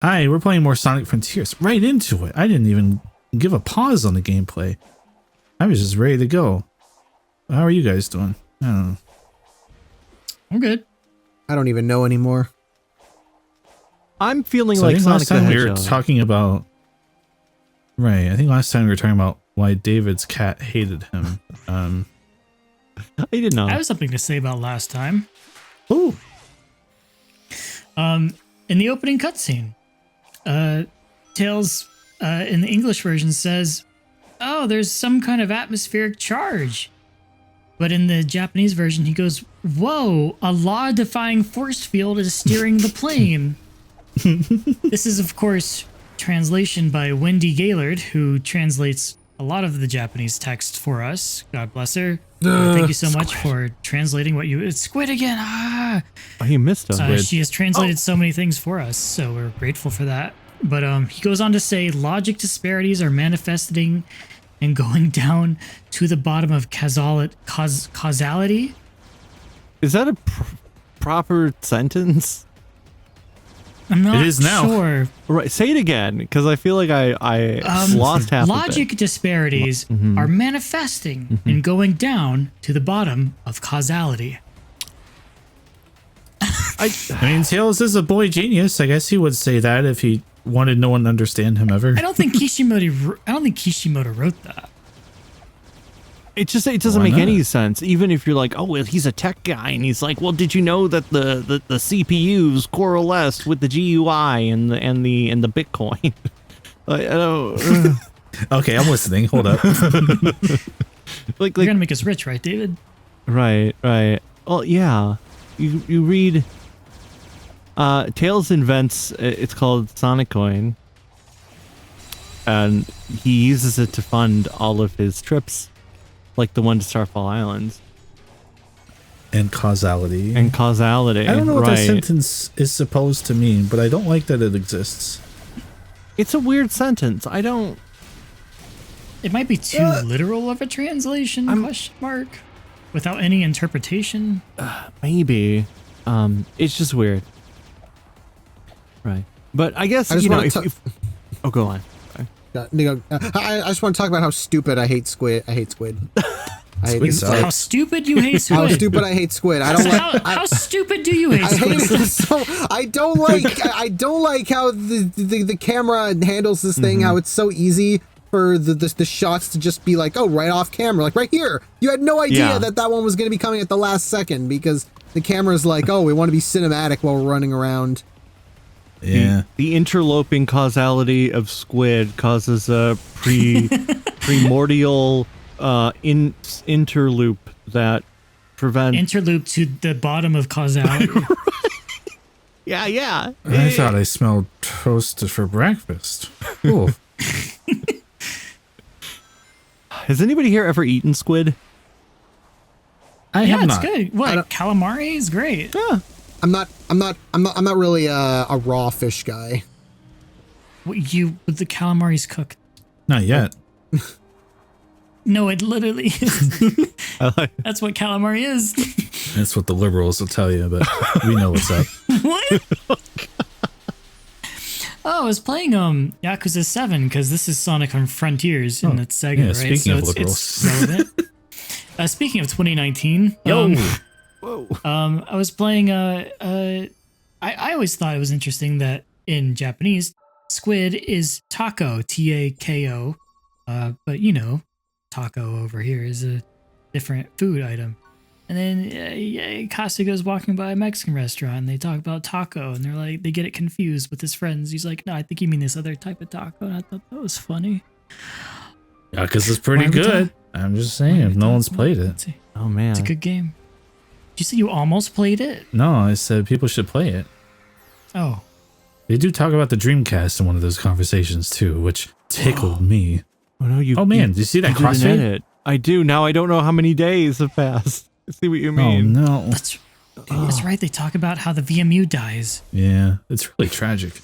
Hi, we're playing more Sonic Frontiers. Right into it. I didn't even give a pause on the gameplay. I was just ready to go. How are you guys doing? I don't know. I'm good. I don't even know anymore. I'm feeling So like I think Sonic last time the we were Hedgehog. talking about... Right, I think last time we were talking about why David's cat hated him. I didn't know. I have something to say about last time. Ooh. In the opening cutscene, Tails in the English version says, "Oh, there's some kind of atmospheric charge." But in the Japanese version, he goes, "Whoa, a law-defying force field is steering the plane." This is, of course, translation by Wendy Gaylord, who translates a lot of the Japanese text for us. God bless her. Thank you so much for translating what you... It's Squid again! Ah! Oh, you missed him. She has translated so many things for us, so we're grateful for that. But he goes on to say, logic disparities are manifesting and going down to the bottom of causality. Is that a proper sentence? I'm not It is now. sure. Right. Say it again, because I feel like I lost half Logic of it. disparities are manifesting and going down to the bottom of causality. I mean, Tails is a boy genius. I guess he would say that if he wanted no one to understand him ever. I don't think Kishimoto wrote that. It doesn't Why make not? any sense. Even if you're like, oh, well, he's a tech guy, and he's like, well, did you know that the CPUs coalesce with the GUI and the Bitcoin? I don't. Okay, I'm listening. Hold up. You're gonna make us rich, right, David? Right. Well, yeah. You read. Tails invents. It's called Sonic Coin, and he uses it to fund all of his trips, like the one to Starfall Islands. And causality. And causality. I don't know what that right. sentence is supposed to mean, but I don't like that it exists. It's a weird sentence. I don't. It might be too literal of a translation, question mark, without any interpretation. Maybe. It's just weird. Right. But I guess, I just you know, wanna oh, go on. Sorry. I just want to talk about how stupid I hate Squid. I hate Squid. I hate Squid these sucks. How squids. stupid you hate Squid. How stupid I hate Squid. I don't like. How stupid do you hate I hate Squid? it so. I don't like how the camera handles this thing. How it's so easy for the shots to just be like, oh, right off camera, like right here. You had no idea that one was going to be coming at the last second because the camera's like, oh, we want to be cinematic while we're running around. Yeah. The interloping causality of Squid causes a primordial interloop that prevents. Interloop to the bottom of causality. Yeah. I thought I smelled toast for breakfast. Cool. Has anybody here ever eaten squid? I Yeah, have it's not. good. What, calamari is great. Yeah. I'm not really a raw fish guy. What, the calamari's cooked. Not yet. No, it literally is. That's what calamari is. That's what the liberals will tell you, but we know what's up. What? Oh, I was playing Yakuza 7 because this is Sonic on Frontiers and it's Sega, yeah, right? speaking of it's relevant. Speaking of 2019, Whoa. I was playing. I always thought it was interesting that in Japanese, squid is taco, T-A-K-O, but you know, taco over here is a different food item. And then Costa goes walking by a Mexican restaurant and they talk about taco and they're like, they get it confused with his friends. He's like, no, I think you mean this other type of taco. And I thought that was funny. Yeah, because it's pretty Why are we good. I'm just saying, if no one's played it. Oh, man. It's a good game. Did you say you almost played it? No, I said people should play it. Oh. They do talk about the Dreamcast in one of those conversations too, which tickled me. Oh, no, Oh man, did you see that did an crossfade? edit. I do. Now I don't know how many days have passed. I see what you Oh mean. no. That's right. They talk about how the VMU dies. Yeah, it's really tragic.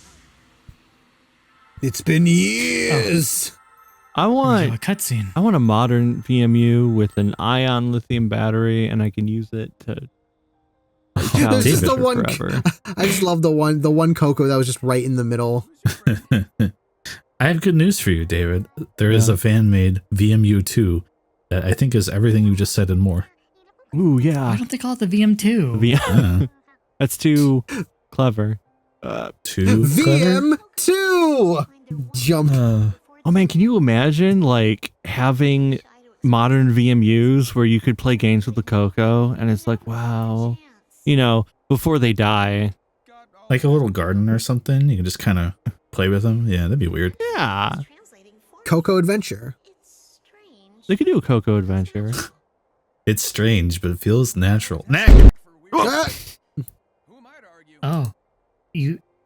It's been years. I A want cutscene. a modern VMU with an ion lithium battery, and I can use it to There's just David. the one. Forever. I just love the one Coco that was just right in the middle. I have good news for you, David. There is a fan-made VMU2 that I think is everything you just said and more. Ooh, Why yeah. don't they call it the VM2? Yeah. That's too clever. Too clever? VM2 jump. Oh man, can you imagine like having modern VMUs where you could play games with the Coco and it's like, wow, you know, before they die. Like a little garden or something. You can just kind of play with them. Yeah, that'd be weird. Yeah, Coco Adventure. they could do a Coco adventure. It's strange, but it feels natural. Nah. Ah, Oh,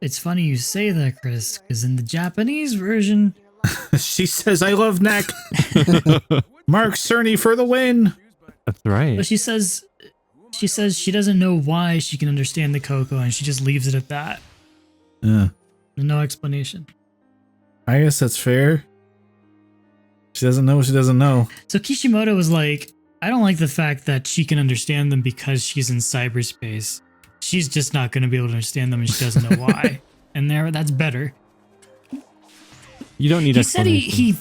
it's funny you say that, Chris, because in the Japanese version, She says, I love neck. Mark Cerny for the win. That's right. but she says she doesn't know why she can understand the Coco, and she just leaves it at that. Yeah, No explanation. I guess that's fair. She doesn't know what she doesn't know. So Kishimoto was like, I don't like the fact that she can understand them because she's in cyberspace. She's just not going to be able to understand them, and she doesn't know why. And that's better. You don't need He said explanation.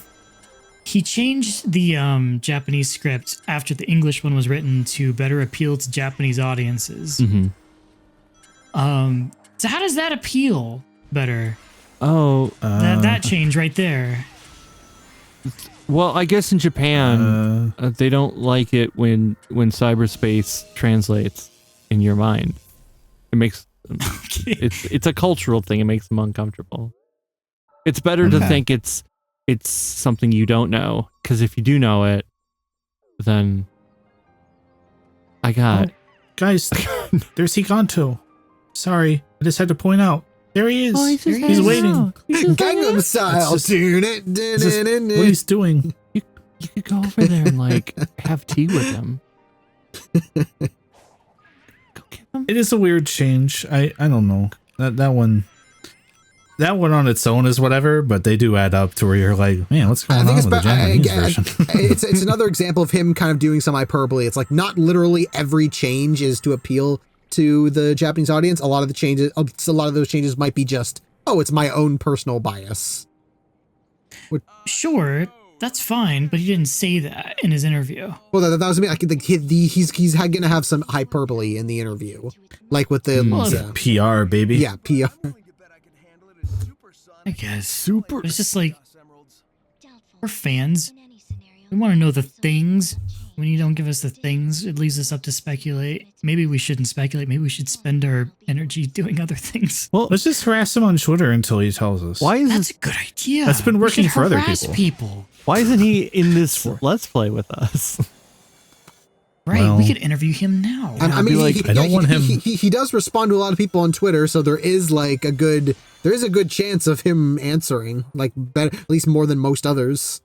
he changed the Japanese script after the English one was written to better appeal to Japanese audiences. Mhm. So how does that appeal better? Oh, That change right there. well, I guess in Japan they don't like it when cyberspace translates in your mind. It makes it's a cultural thing. It makes them uncomfortable. It's better to think it's something you don't know, because if you do know it, then I got Guys, there's Higanto. Sorry, I just had to point out. There he is. He's waiting. Gangnam Style. It's just what he's doing. You could go over there and like have tea with him. Go get him. It is a weird change. I don't know. That one on its own is whatever, but they do add up to where you're like, man, what's going on with the Japanese version? It's another example of him kind of doing some hyperbole. It's like not literally every change is to appeal to the Japanese audience. A lot of those changes might be just, oh, it's my own personal bias. Sure, that's fine, but he didn't say that in his interview. Well, that was me. He's gonna have some hyperbole in the interview, like with the PR, baby. yeah, PR. I guess. But it's just like, we're fans. We want to know the things. When you don't give us the things, it leaves us up to speculate. Maybe we shouldn't speculate. Maybe we should spend our energy doing other things. Well, let's just harass him on Twitter until he tells us. Why is That's this, a good idea. That's been We working should for other harass people. why isn't he in this Let's Play with us? Right, Well, we could interview him now. I mean, I don't want him- He does respond to a lot of people on Twitter, so there is a good chance of him answering, like at least more than most others.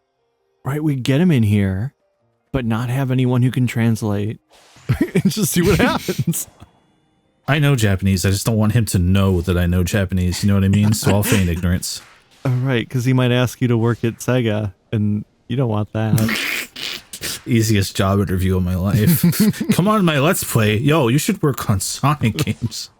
Right, we get him in here, but not have anyone who can translate and just see what happens. I know Japanese. I just don't want him to know that I know Japanese. You know what I mean? So I'll feign ignorance. All right, because he might ask you to work at SEGA, and you don't want that. Easiest job interview of my life. Come on, my Let's Play. Yo, you should work on Sonic games.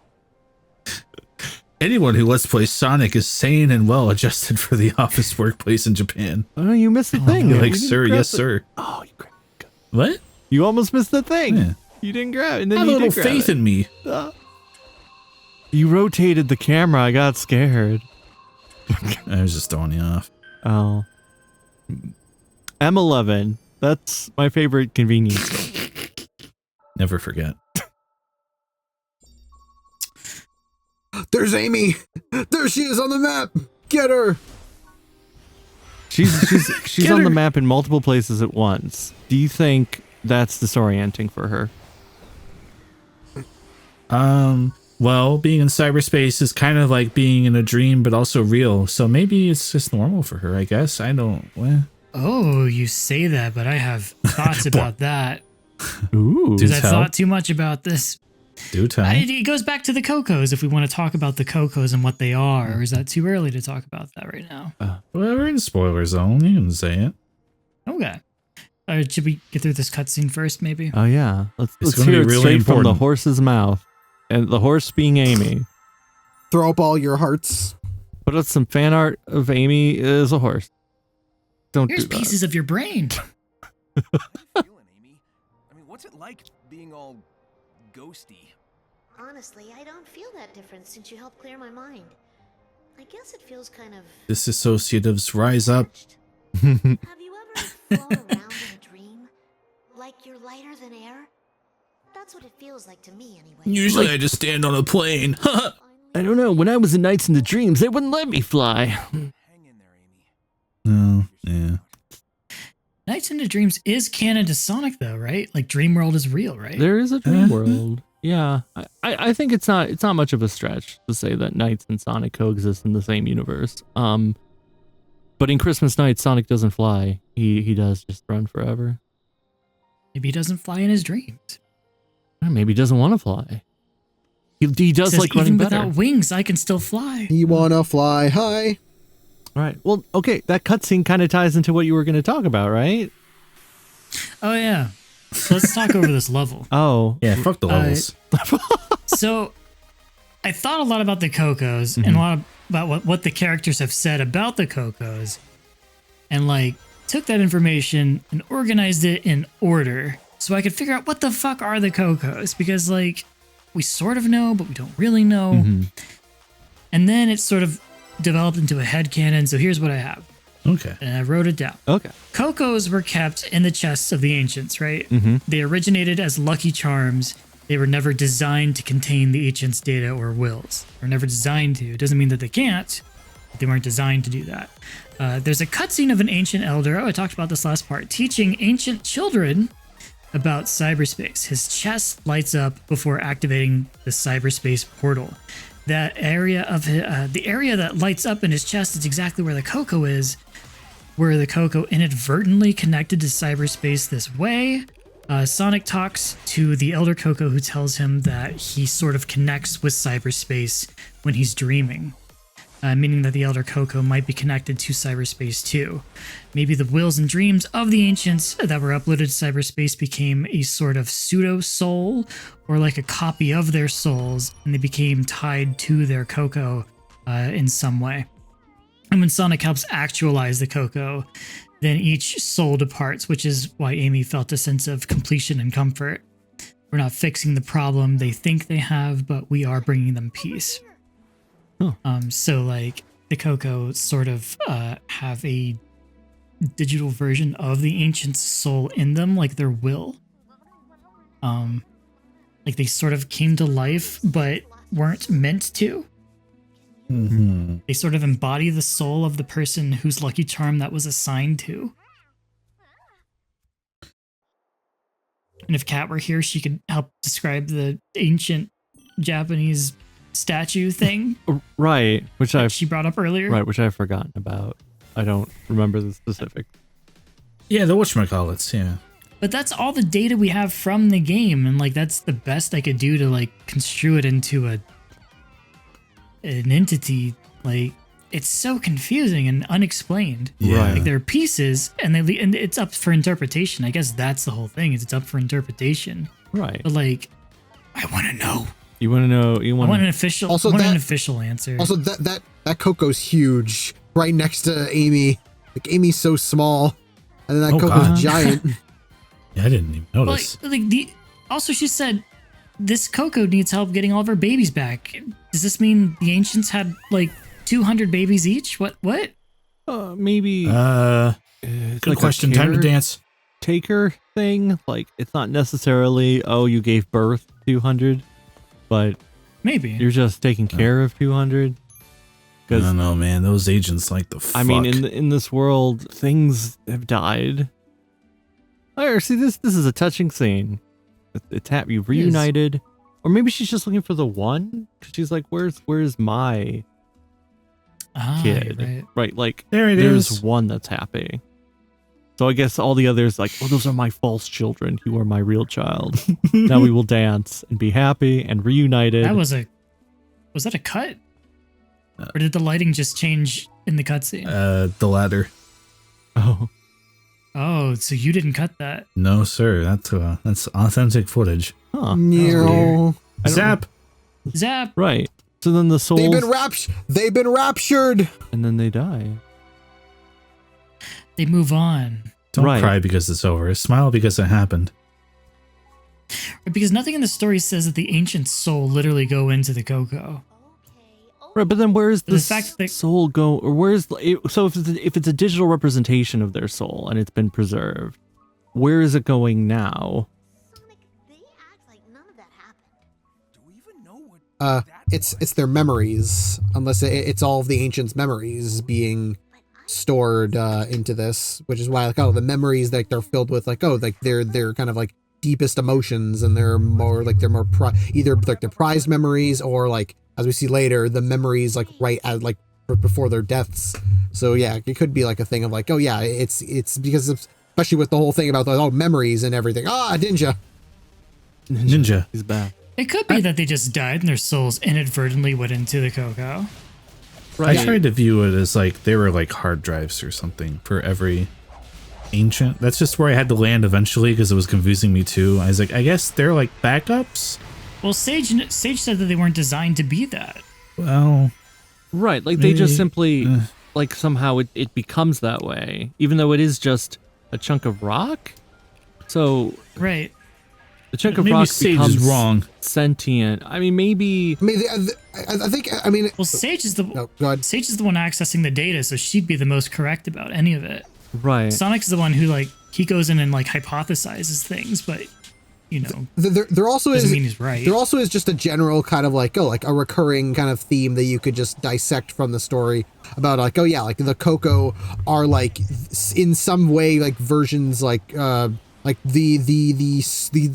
Anyone who Let's Play Sonic is sane and well adjusted for the office workplace in Japan. Oh, you missed the thing. You're You like, didn't sir, grab yes, the- sir. Oh, you grabbed it. What? You almost missed the thing. Yeah. You didn't grab it. And then Have a you little did grab faith it. in me. You rotated the camera. I got scared. I was just throwing you off. Oh. M11. That's my favorite convenience. Never forget. There's Amy. There she is on the map. Get her. She's on the map in multiple places at once. Do you think that's disorienting for her? Well, being in cyberspace is kind of like being in a dream, but also real. So maybe it's just normal for her, I guess. I don't. Well, Oh, you say that, but I have thoughts about that. Ooh. Do Because I tell. thought too much about this. Do tell. It goes back to the Cocos if we want to talk about the Cocos and what they are, or is that too early to talk about that right now? Well, we're in spoiler zone. You can say it. Okay. Should we get through this cutscene first, maybe? Oh yeah. Let's gonna hear be it really straight from the important. horse's mouth. And the horse being Amy. Throw up all your hearts. Put up some fan art of Amy as a horse. Don't Here's do that. pieces of your brain. How you feeling, Amy? I mean, what's it like being all ghosty? Honestly, I don't feel that different since you helped clear my mind. I guess it feels kind of... Disassociatives rise up. Have you ever flown around in a dream? Like you're lighter than air? That's what it feels like to me anyway. Usually I just stand on a plane. I don't know. When I was in Nights into Dreams, they wouldn't let me fly. Hang in there, Amy. No, yeah. Nights into Dreams is canon to Sonic, though, right? Like Dream World is real, right? There is a dream world. Yeah. I think it's not much of a stretch to say that Nights and Sonic coexist in the same universe. But in Christmas Night, Sonic doesn't fly. He does just run forever. Maybe he doesn't fly in his dreams. Or maybe he doesn't want to fly. He does Says, like running even better. without wings, I can still fly. You wanna fly high? All right. Well, okay. That cutscene kind of ties into what you were going to talk about, right? Oh, yeah. So let's talk over this level. Oh. Yeah, fuck the levels. So I thought a lot about the Cocos and a lot about what the characters have said about the Cocos, and like took that information and organized it in order so I could figure out what the fuck are the Cocos, because like we sort of know, but we don't really know. And then it sort of developed into a headcanon. So here's what I have. Okay. And I wrote it down. Okay. Cocos were kept in the chests of the ancients, right? They originated as lucky charms. They were never designed to contain the ancients' data or wills. They were never designed to. It doesn't mean that they can't, but they weren't designed to do that. There's a cutscene of an ancient elder. Oh, I talked about this last part. Teaching ancient children about cyberspace. His chest lights up before activating the cyberspace portal. That area of the area that lights up in his chest is exactly where the Coco is, where the Coco inadvertently connected to cyberspace this way. Sonic talks to the Elder Coco, who tells him that he sort of connects with cyberspace when he's dreaming, meaning that the Elder Coco might be connected to cyberspace too. Maybe the wills and dreams of the ancients that were uploaded to cyberspace became a sort of pseudo-soul, or like a copy of their souls, and they became tied to their Coco in some way. And when Sonic helps actualize the Coco, then each soul departs, which is why Amy felt a sense of completion and comfort. We're not fixing the problem they think they have, but we are bringing them peace. So like the Coco sort of have a digital version of the ancient's soul in them, like their will. Like they sort of came to life, but weren't meant to. They sort of embody the soul of the person whose lucky charm that was assigned to. And if Kat were here, she could help describe the ancient Japanese statue thing. Right, which she brought up earlier. Right, which I've forgotten about. I don't remember the specific. Yeah, the whatchamacallits, yeah. But that's all the data we have from the game, and like that's the best I could do to like construe it into an entity. Like it's so confusing and unexplained. Yeah. Like there are pieces, and and it's up for interpretation. I guess that's the whole thing. Is it's up for interpretation. Right. But like, I want to know. You want to know? You I want want an official. Also I want that- an official answer. Also, that Coco's huge, right next to Amy. Like Amy's so small, and then that Oh, Coco's God. giant. Yeah, I didn't even notice. Also, she said this Coco needs help getting all of her babies back. Does this mean the ancients had like 200 babies each? What? maybe. Good like question. a Time to dance. Caretaker thing. Like it's not necessarily. Oh, you gave birth to 200, but Maybe. you're just taking care of 200. I don't know, man. Those agents like the fuck. I mean, in this world, things have died. Oh, see, this is a touching scene. It's you reunited, or maybe she's just looking for the one. 'Cause she's like, "Where's my kid?" Right. Right, like There it there's is. one that's happy. So I guess all the others like, "Oh, those are my false children. You are my real child." Now we will dance and be happy and reunited. Was that a cut? Or did the lighting just change in the cutscene? The latter. Oh, so you didn't cut that. No, sir. That's authentic footage. Huh. No. Zap. Zap. Right. So then the souls, They've been raptured. and then they die. They move on. Don't Right. cry because it's over. Smile because it happened. Because nothing in the story says that the ancient soul literally go into the Coco. Right, but then where's The the fact that- soul go? Or where's so if it's a digital representation of their soul and it's been preserved, where is it going now? Sonic, they act like none of that happened. Do we even know what It's their memories, unless it's all of the ancients' memories being stored into this, which is why the memories that they're filled with they're kind of like deepest emotions, and they're more either like their prized memories, or like, as we see later, the memories right as before their deaths. So yeah, it could be like a thing of it's because especially with the whole thing about the memories and everything. Ninja. He's back. It could be that they just died and their souls inadvertently went into the Coco. Right. I tried to view it as they were like hard drives or something for every ancient. That's just where I had to land eventually because it was confusing me too. I was like, I guess they're like backups. Well, Sage said that they weren't designed to be that. Well, Right, like they just maybe, simply somehow it becomes that way, even though it is just a chunk of rock. So Right. the chunk of maybe rock Sage becomes is wrong. sentient. I mean, maybe. I think Well, Sage is the no, go ahead. Sage is the one accessing the data, so she'd be the most correct about any of it. Right. Sonic's the one who he goes in and hypothesizes things, but There also doesn't is mean he's right. There also is just a general kind of a recurring kind of theme that you could just dissect from the story about the Coco are in some way versions the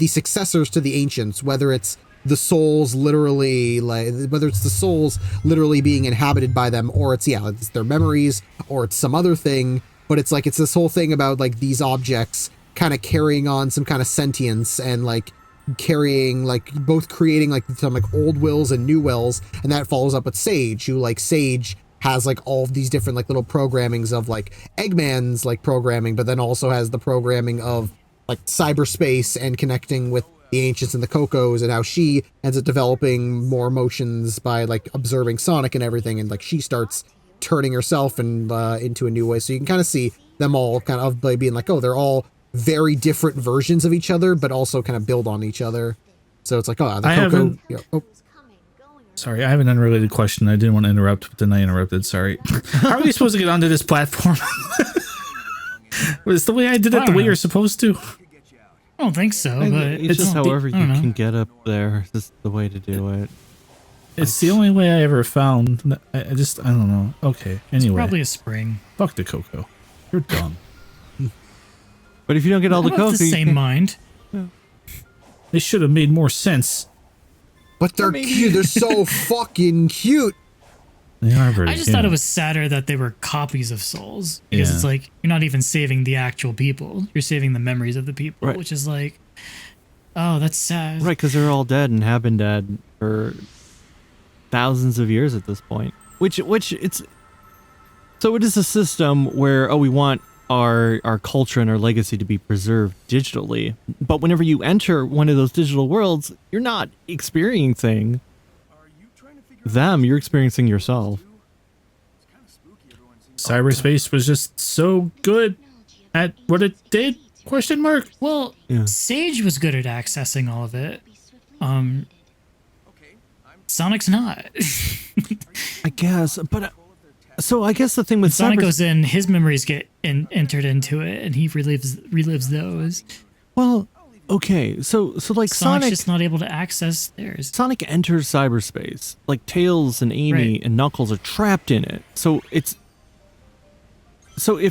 successors to the ancients, whether it's the souls literally being inhabited by them, or it's their memories, or it's some other thing. But it's this whole thing about these objects kind of carrying on some kind of sentience, and carrying both creating some old wills and new wills. And that follows up with Sage, who Sage has all of these different little programmings of Eggman's programming, but then also has the programming of cyberspace and connecting with the ancients and the Cocos, and how she ends up developing more emotions by observing Sonic and everything, and she starts turning herself and into a new way. So you can kind of see them all kind of being they're all very different versions of each other, but also kind of build on each other. So it's the Coco. Sorry, I have an unrelated question. I didn't want to interrupt, but then I interrupted. Sorry. How are we supposed to get onto this platform? Was the way I did it the way you're supposed to? I don't think so, but It's just however you I don't know. can get up there. This is the way to do it. It's the only way I ever found. I don't know. Okay. Anyway, Probably a spring. fuck the Coco. You're dumb. But if you don't get all the I'm of coke, the same mind. They should have made more sense. But they're cute. They're so fucking cute. They are very. I just thought it was sadder that they were copies of souls, because Yeah. it's you're not even saving the actual people, you're saving the memories of the people, Right. which is oh, that's sad. right? Because they're all dead and have been dead for thousands of years at this point. Which it's so it is a system where we want our culture and our legacy to be preserved digitally, but whenever you enter one of those digital worlds, you're not experiencing them, you're experiencing yourself. Cyberspace was just so good at what it did? Question mark. Well, Yeah. Sage was good at accessing all of it. Sonic's not. I guess, but so I guess the thing with Sonic cyber, goes in, his memories get entered into it, and he relives those. well, okay, so like Sonic's Sonic just not able to access theirs. Sonic enters cyberspace. Like Tails and Amy Right. and Knuckles are trapped in it. So if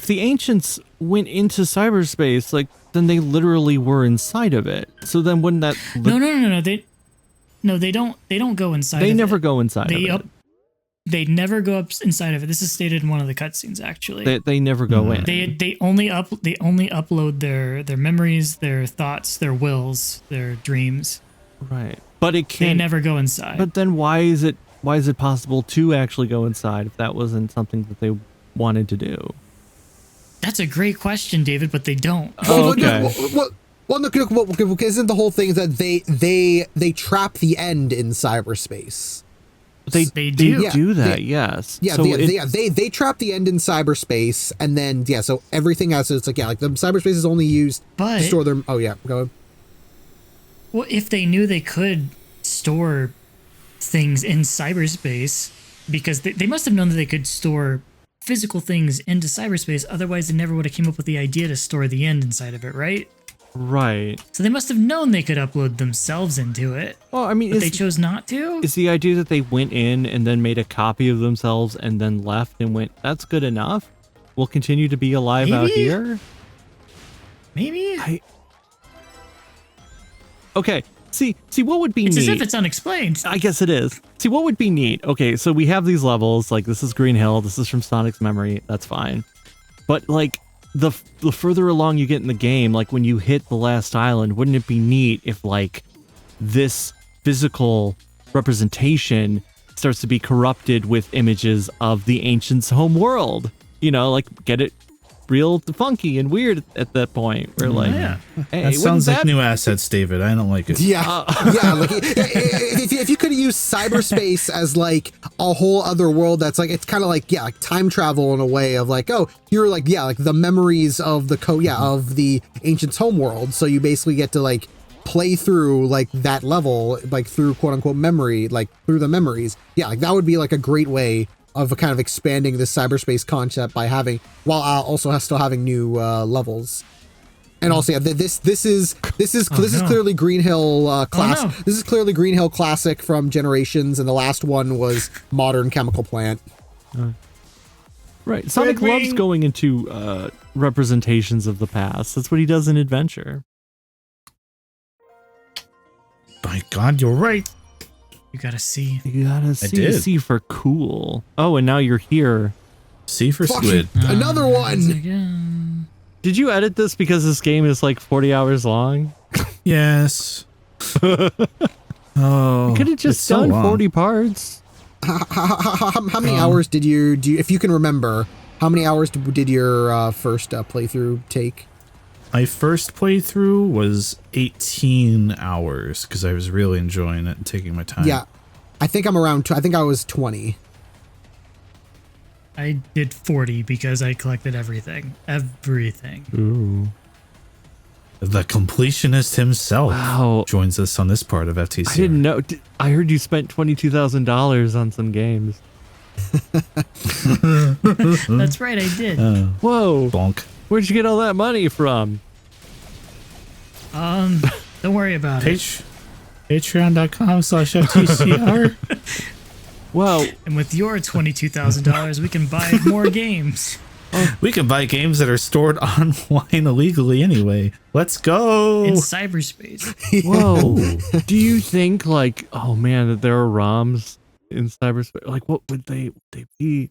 the ancients went into cyberspace, then they literally were inside of it. So then wouldn't that No, they don't go inside. they of never it. go inside They of it. They never go up inside of it. This is stated in one of the cutscenes, actually. They never go in. They only upload their memories, their thoughts, their wills, their dreams. Right. But it They can't never go inside. But then why is it possible to actually go inside if that wasn't something that they wanted to do? That's a great question, David, but they don't. Oh, okay. Well, no, isn't the whole thing that they trap the end in cyberspace? They do Yeah, do that, they- yes. Yeah, So they trap the end in cyberspace, and then so everything else, it's like like the cyberspace is only used But- to store their. Oh yeah, go ahead. Well, if they knew they could store things in cyberspace, because they must have known that they could store physical things into cyberspace, otherwise they never would have came up with the idea to store the end inside of it, right? right. So they must have known they could upload themselves into it, Well, I mean, but they chose not to? is the idea that they went in and then made a copy of themselves and then left and went, that's good enough? We'll continue to be alive out Maybe? here? Maybe? Okay, see what would be It's as neat? if it's unexplained. I guess it is. See, what would be neat? Okay, so we have these levels, like this is Green Hill, this is from Sonic's memory, that's fine. But like the further along you get in the game, like when you hit the last island, wouldn't it be neat if like this physical representation starts to be corrupted with images of the ancients' home world? You know, like get it real funky and weird at that point. Where like, Yeah. hey, That sounds like new assets, David. I don't like it. Yeah, yeah. Like if you could use cyberspace as like a whole other world, that's like it's kind of like like time travel in a way of like, oh, you're like like the memories of the of the ancients' home world. So you basically get to like play through like that level, like through quote unquote memory, like through the memories. Yeah, like that would be like a great way of kind of expanding this cyberspace concept by having, while also still having new levels. And also, yeah, this is clearly Green Hill class. no. This is clearly Green Hill Classic from Generations, and the last one was Modern Chemical Plant. right. Sonic Red loves Wing. going into representations of the past. That's what he does in Adventure. My God, you're right. You gotta see. You gotta see did. C for cool. Oh, and now you're here. C for Fuck, squid. another one. Again. Did you edit this because this game is like 40 hours long? Yes. Oh, Could have just it's so done long. 40 parts. How many hours did you do? If you can remember, how many hours did your first playthrough take? My first playthrough was 18 hours because I was really enjoying it and taking my time. Yeah, I think I'm around. I think I was 20. I did 40 because I collected everything. Everything. Ooh. The completionist himself Wow. joins us on this part of FTCR. I didn't know. I heard you spent $22,000 on some games. That's right, I did. Whoa. Bonk. Where'd you get all that money from? Don't worry about it. Patreon.com/FTCR. Whoa. And with your $22,000, we can buy more games. We can buy games that are stored online illegally anyway. Let's go. In cyberspace. Whoa. Do you think like, oh man, that there are ROMs in cyberspace? Like, what would they be?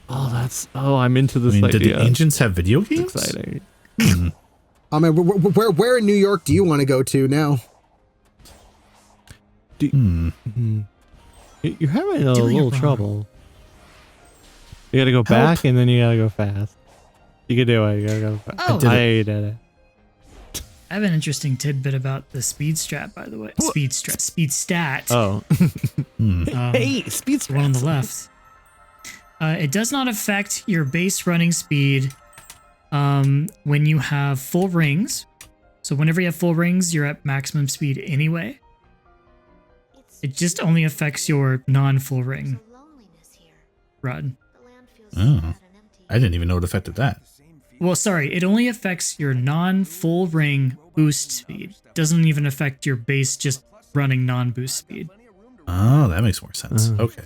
Oh, I'm into I this mean, idea. did the ancients have video games? It's exciting. I mean, where in New York do you want to go to now? You're having a Do you, little bro? trouble. You gotta go back and then you gotta go fast. You can do it. You gotta go fast. Oh. did it. I did it. I have an interesting tidbit about the speed strat, by the way. Speed stat. Oh. Hey, speed the one on the left. It does not affect your base running speed when you have full rings. So whenever you have full rings, you're at maximum speed anyway. It just only affects your non-full ring run. Oh, I didn't even know it affected that. Well, sorry, it only affects your non-full ring boost speed. Doesn't even affect your base just running non-boost speed. Oh, that makes more sense. Okay.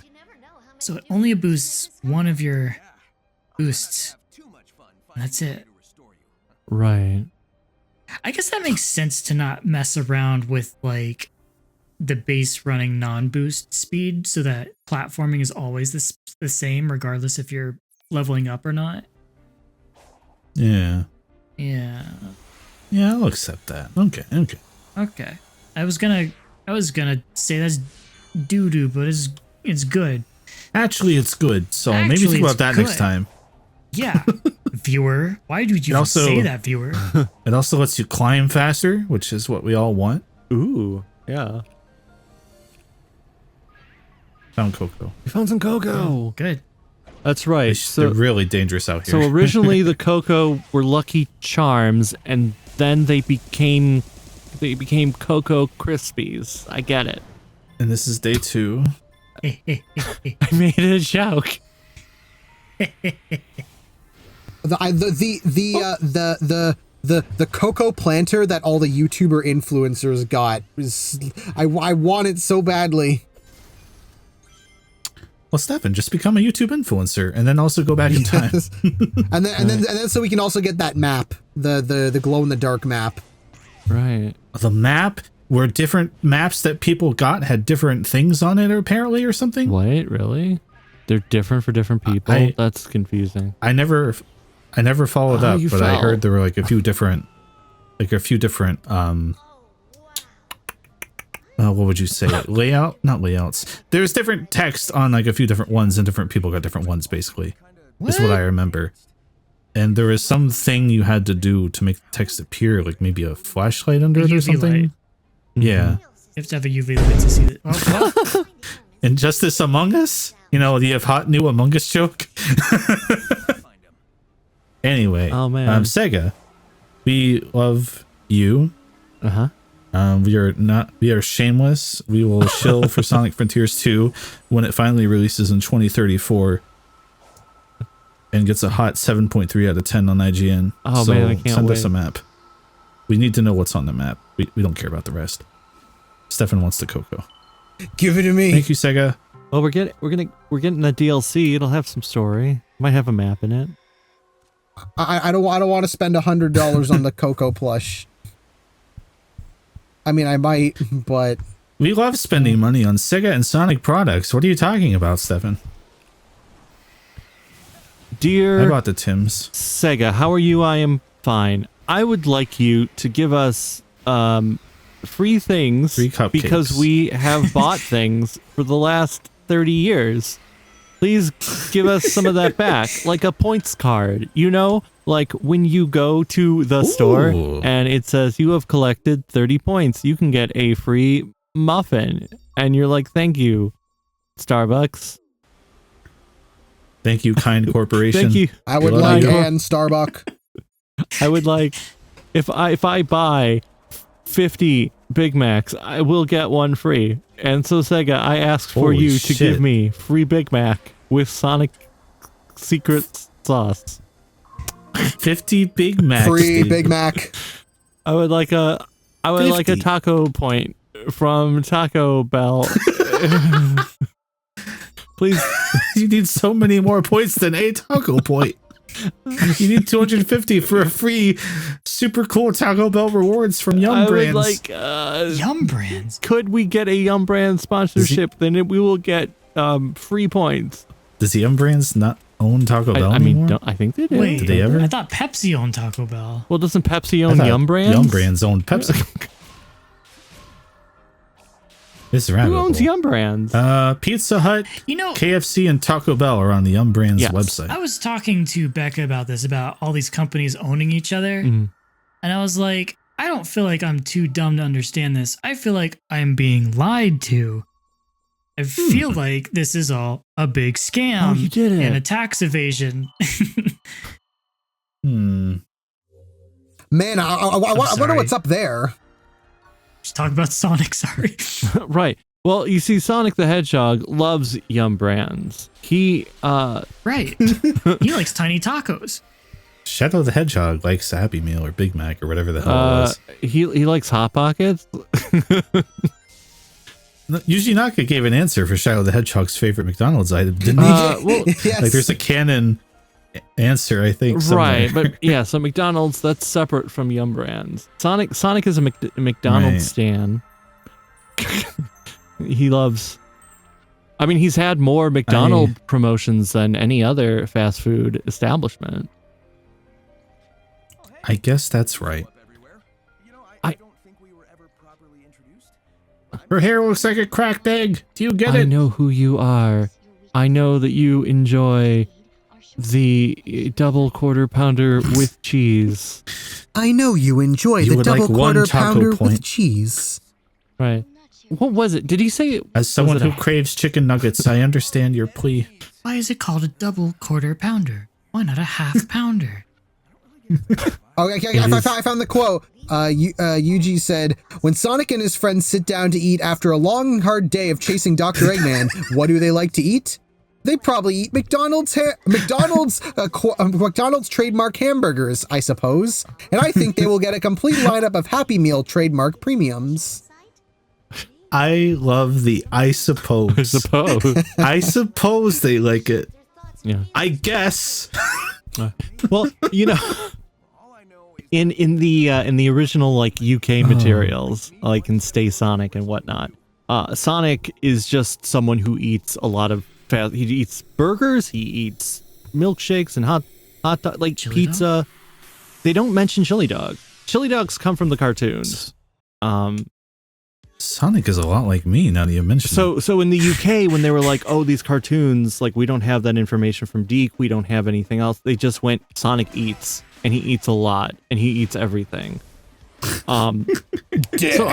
So it only boosts one of your boosts. And that's it. Right. I guess that makes sense to not mess around with like the base running non-boost speed so that platforming is always the same regardless if you're leveling up or not. Yeah. Yeah. Yeah, I'll accept that. Okay. Okay. Okay. I was gonna say that's doo-doo, but it's good. Actually, it's good. So maybe Actually, think about it's that good. next time. Yeah. viewer. Why did you also- say that, viewer? It also lets you climb faster, which is what we all want. Ooh, yeah. Found cocoa. We found some cocoa. Good. That's right. They're really dangerous out So here. originally the cocoa were Lucky Charms, and then they became Cocoa Krispies. I get it. And this is day 2. I made a joke. The cocoa planter that all the YouTuber influencers got is I want it so badly. Well, Stefan, just become a YouTube influencer and then also go back in time. Yes. and then so we can also get that map, the glow in the dark map. Right. The map where different maps that people got had different things on it, apparently, or something. What? Really? They're different for different people? That's confusing. I never followed up, you but I fell. heard there were like a few different what would you say? Not layouts. There's different text on like a few different ones, and different people got different ones, basically. Is what I remember. And there was something you had to do to make the text appear, like maybe a flashlight under it or UV something. light. Yeah. You have to have a UV light to see it. Oh, what? Injustice Among Us? You know, the hot new Among Us joke? Anyway, Oh, man. SEGA, we love you. Uh-huh. We are shameless. We will shill for Sonic Frontiers 2 when it finally releases in 2034 and gets a hot 7.3 out of 10 on IGN. Oh, so man, I can't send us wait. a map. We need to know what's on the map. We don't care about the rest. Stefan wants the cocoa. Give it to me. Thank you, SEGA. Well, we're getting the DLC. It'll have some story. Might have a map in it. I don't want to spend $100 on the cocoa plush. I mean, I might, but We love spending money on SEGA and Sonic products. What are you talking about, Stefan? I Dear bought the Tims. Sega, how are you? I am fine. I would like you to give us free things Free cupcakes. because we have bought things for the last 30 years. Please give us some of that back, like a points card. You know, like when you go to the store Ooh. and it says you have collected 30 points, you can get a free muffin. And you're like, thank you, Starbucks. Thank you, Kind Corporation. Thank you. I would Love like you. an Starbuck. I would like, if I buy 50 Big Macs, I will get one free. And so Sega, I ask for Holy you to shit. give me free Big Mac with Sonic secret sauce. 50 Big Macs. Free dude. Big Mac. I would like a 50. taco point from Taco Bell. Please. You need so many more points than a taco point. You need 250 for a free super cool Taco Bell rewards from Yum I Brands. would like Yum Brands. could we get a Yum Brand sponsorship? Then we will get free points. Does Yum Brands not own Taco Bell I mean, anymore? I think they do. Wait, Did they ever? I thought Pepsi owned Taco Bell. Well, doesn't Pepsi I own thought Yum Brands? Yum Brands owned Pepsi. This rabbit Who owns hole. Yum Brands? Pizza Hut, You know, KFC, and Taco Bell are on the Yum Brands Yes. website. I was talking to Becca about this, about all these companies owning each other. Mhm. And I was like, I don't feel like I'm too dumb to understand this. I feel like I'm being lied to. I feel like this is all a big scam Oh, you did it. and a tax evasion. Man, I wonder sorry. what's up there. Just talk about Sonic, sorry. Right. Well, you see, Sonic the Hedgehog loves Yum Brands. He, Right. He likes tiny tacos. Shadow the Hedgehog likes a Happy Meal or Big Mac or whatever the hell it was. he likes Hot Pockets. Usually Naka gave an answer for Shadow the Hedgehog's favorite McDonald's item, didn't he? Well, Yes. Like there's a canon answer, I think. Somewhere. right. But yeah, so McDonald's, that's separate from Yum Brands. Sonic is a McDonald's Right. stan. He loves. I mean, he's had more McDonald's promotions than any other fast food establishment. I guess that's right. I- don't think we were ever properly introduced. Her hair looks like a cracked egg. Do you get I it? know who you are. I know that you enjoy The double quarter pounder with cheese. I know you enjoy You the would double like one quarter taco pounder point. with cheese. Right. What was it? Did he say it? As someone was it who craves chicken nuggets, I understand your plea. Why is it called a double quarter pounder? Why not a half pounder? Okay, I found the quote. Yuji said, "When Sonic and his friends sit down to eat after a long, hard day of chasing Dr. Eggman, what do they like to eat? They probably eat McDonald's trademark hamburgers, I suppose. And I think they will get a complete lineup of Happy Meal trademark premiums." I love the I suppose. I suppose. I suppose they like it. Yeah. I guess. Well, you know, in the original like UK materials, like in Stay Sonic and whatnot, Sonic is just someone who eats a lot of fast. He eats burgers, he eats milkshakes and hot dog, like Chili pizza. dog? They don't mention chili dog. Chili dogs come from the cartoons. Sonic is a lot like me, now that you mention it. So in the UK, when they were like, oh, these cartoons, like we don't have that information from Deke, we don't have anything else. They just went Sonic eats, and he eats a lot, and he eats everything. So I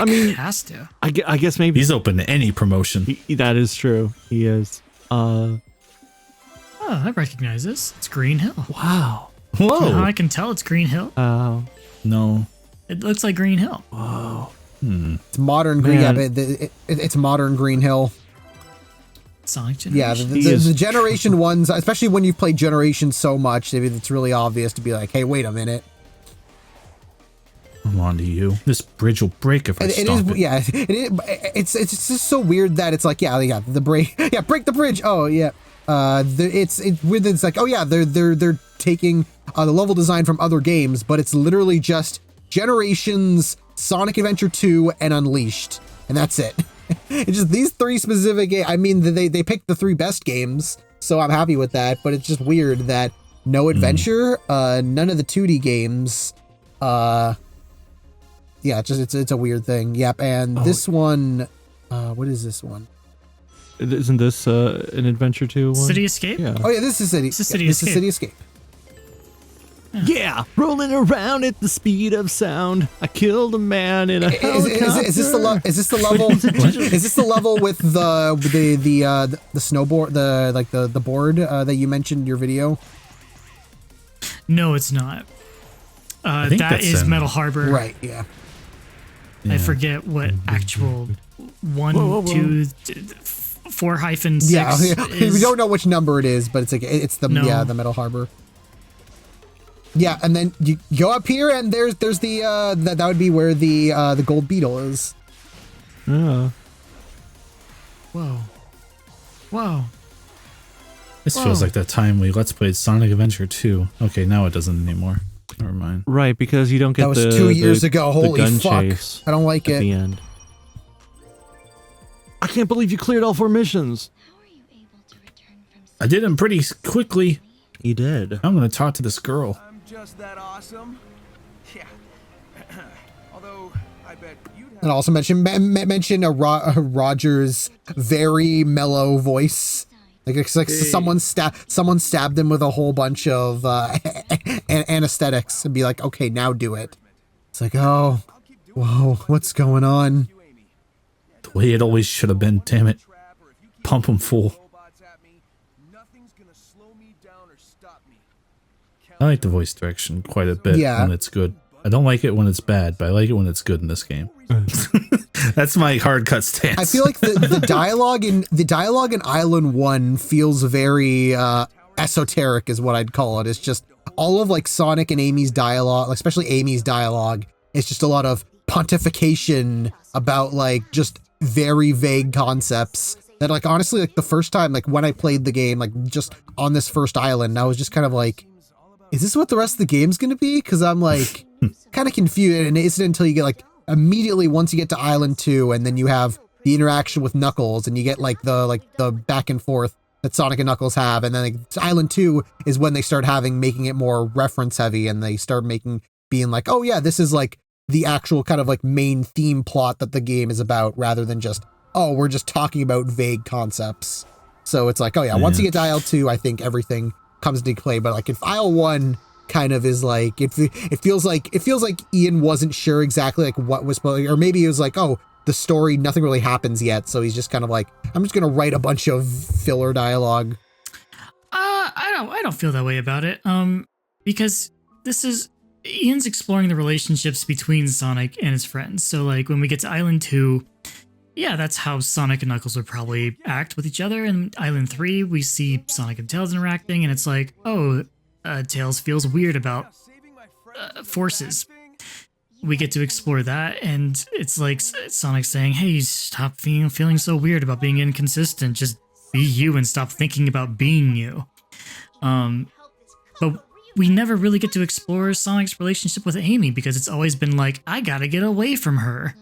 mean, It has to. I guess maybe He's open to any promotion. that is true. He is. Oh, I recognize this. It's Green Hill. Wow. Whoa. I can tell it's Green Hill. No. It looks like Green Hill. It's modern Green. Yeah, Man. but it's modern Green Hill. Sonic Generation. Yeah, the Generation ones, especially when you've played Generation so much, it's really obvious to be like, hey, wait a minute. I'm on to you. This bridge will break if I stomp it. Yeah, it's just so weird that it's like, the break. Yeah, break the bridge. Oh, yeah. It's like, oh yeah, they're taking the level design from other games, but it's literally just Generations, Sonic Adventure 2, and Unleashed, and that's it. It's just these three specific games. I mean, they picked the three best games, so I'm happy with that. But it's just weird that no adventure, none of the 2D games. Yeah, it's a weird thing. Yep, and this one, what is this one? Isn't this an Adventure 2 one? City Escape? Yeah. Oh yeah, this is City. This is City This is Escape. City Escape. Yeah, rolling around at the speed of sound. I killed a man in a helicopter. Is this the level? Is this the level with the snowboard, the board that you mentioned in your video? No, it's not. think That that's is in- Metal Harbor. Right. Yeah. I forget what actual 1, 2, 4 hyphen 6 Yeah. is. We don't know which number it is, but it's the No. the Metal Harbor. Yeah, and then you go up here, and there's the that would be where the gold beetle is. Yeah. Whoa. Whoa. This feels like that time we Let's Played Sonic Adventure 2. Okay, now it doesn't anymore. Never mind. Right, because you don't get That was the 2 years the- ago. the Holy gun fuck! chase I don't like at the it. end. I can't believe you cleared all 4 missions. How are you able to return from I did them pretty quickly. You did. I'm going to talk to this girl. I'm just that awesome. Yeah. Although I bet you'd have And also mention a Roger's very mellow voice. Like it's like someone stabbed him with a whole bunch of anesthetics and be like, okay, now do it. It's like, oh, whoa, what's going on? The way it always should have been, damn it. Pump him full. nothing's gonna slow me down or stop me. I like the voice direction quite a bit Yeah. when it's good. I don't like it when it's bad, but I like it when it's good in this game. That's my hard cut stance. I feel like the dialogue in Island 1 feels very esoteric is what I'd call it. It's just all of like Sonic and Amy's dialogue, especially Amy's dialogue, it's just a lot of pontification about like just very vague concepts that like honestly like the first time like when I played the game like just on this first island I was just kind of like, is this what the rest of the game's gonna be? Because I'm like kind of confused, and it isn't until you get like immediately once you get to Island 2 and then you have the interaction with Knuckles and you get like the back and forth that Sonic and Knuckles have, and then like, Island 2 is when they start making it more reference heavy, and they start being like, oh yeah, this is like the actual kind of like main theme plot that the game is about, rather than just, oh, we're just talking about vague concepts. So it's like, oh yeah, once you get to Island 2, I think everything comes into play, but like in File 1 kind of is like it feels like Ian wasn't sure exactly like what was supposed, or maybe it was like, oh, the story, nothing really happens yet, so he's just kind of like, I'm just gonna write a bunch of filler dialogue. I don't feel that way about it. Because this is Ian's exploring the relationships between Sonic and his friends. So like when we get to Island 2, yeah, that's how Sonic and Knuckles would probably act with each other. And Island 3, we see Sonic and Tails interacting, and it's like, oh, Tails feels weird about forces. We get to explore that, and it's like Sonic saying, hey, stop feeling so weird about being inconsistent. Just be you and stop thinking about being you. But we never really get to explore Sonic's relationship with Amy because it's always been like, I gotta get away from her.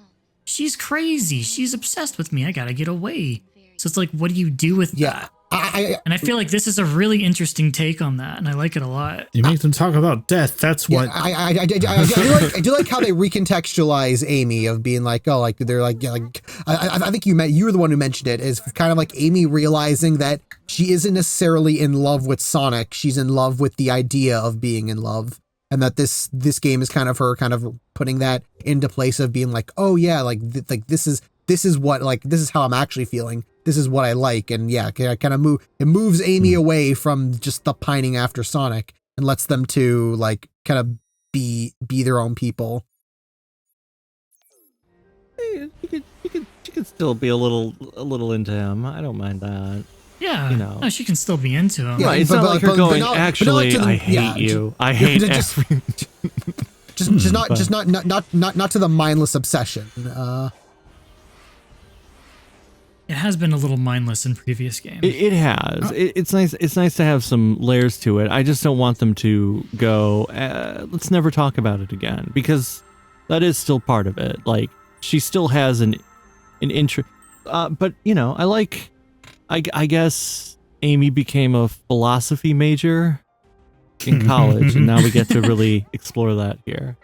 She's crazy. She's obsessed with me. I gotta get away. So it's like, what do you do with that? And I feel like this is a really interesting take on that, and I like it a lot. You make them talk about death. That's what. I do like how they recontextualize Amy of being like, oh, like they're like, yeah, like I think you were the one who mentioned it, is kind of like Amy realizing that she isn't necessarily in love with Sonic. She's in love with the idea of being in love, and that this game is kind of her kind of putting that into place of being like, oh yeah, like this is what, like, this is how I'm actually feeling. This is what I like. And yeah, kind of moves Amy away from just the pining after Sonic and lets them to like kind of be their own people. She could still be a little into him. I don't mind that. Yeah, you know. No, she can still be into him. Yeah, right, it's not like her going, actually, I hate you. I hate everything. Just not to the mindless obsession. It has been a little mindless in previous games. It has. It's nice. It's nice to have some layers to it. I just don't want them to go, let's never talk about it again, because that is still part of it. Like, she still has an interest. But, you know, I guess Amy became a philosophy major in college, and now we get to really explore that here.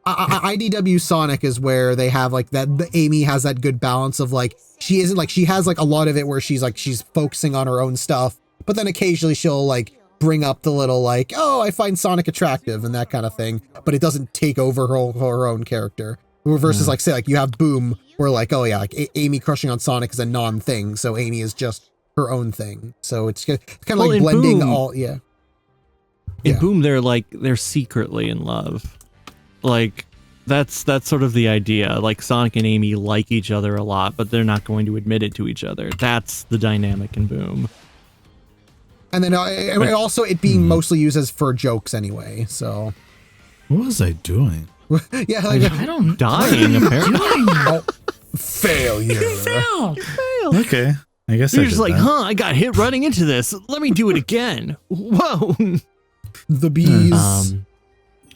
IDW Sonic is where they have like that. Amy has that good balance of like, she isn't like, she has like a lot of it where she's focusing on her own stuff, but then occasionally she'll like bring up the little like, oh, I find Sonic attractive and that kind of thing, but it doesn't take over her own character. Versus like, say like you have Boom, where like, oh yeah, like Amy crushing on Sonic is a non-thing, so Amy is just her own thing. So it's kind of like blending Boom, all, yeah. In Boom, they're secretly in love. Like, that's sort of the idea. Like, Sonic and Amy like each other a lot, but they're not going to admit it to each other. That's the dynamic in Boom. And then also it being mostly used as for jokes anyway. So, what was I doing? Yeah, like I don't. Dying, apparently. Failure. You failed. Okay, I guess You're I just did like, that. I got hit running into this. Let me do it again. Whoa. The bees.